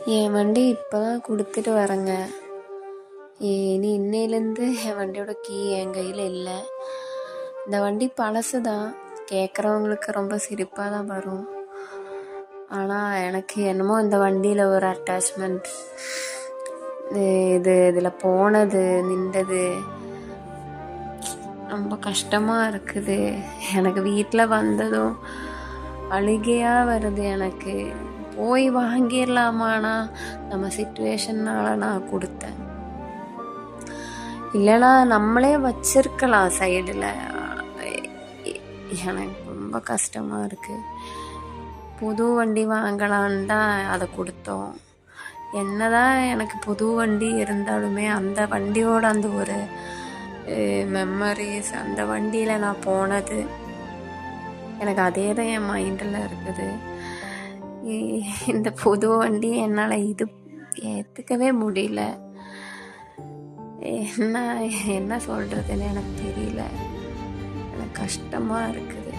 என் வண்டி இப்போ தான் கொடுத்துட்டு வரேங்க. இனி இன்னையிலேருந்து என் வண்டியோட கீ என் கையில் இல்லை. இந்த வண்டி பழசு தான், கேட்குறவங்களுக்கு ரொம்ப சிரிப்பாக தான் வரும். ஆனால் எனக்கு என்னமோ இந்த வண்டியில் ஒரு அட்டாச்மெண்ட். இதில் போனது நின்றது ரொம்ப கஷ்டமாக இருக்குது. எனக்கு வீட்டில் வந்ததும் அழுகையாக வருது. எனக்கு போய் வாங்கிடலாமாண்ணா, நம்ம சிச்சுவேஷன்னால நான் கொடுத்தேன். இல்லைனா நம்மளே வச்சிருக்கலாம் சைடில். எனக்கு ரொம்ப கஷ்டமாக இருக்குது. புது வண்டி வாங்கலான்னு தான் அதை கொடுத்தோம். என்னதான் எனக்கு புது வண்டி இருந்தாலுமே அந்த வண்டியோட அந்த ஒரு மெமரிஸ், அந்த வண்டியில் நான் போனது எனக்கு அதே தான் என் மைண்டில் இருக்குது. இந்த புது வண்டியை என்னால் இது ஏற்றுக்கவே முடியல. என்ன சொல்கிறதுன்னு எனக்கு தெரியல. எனக்கு கஷ்டமாக இருக்குது.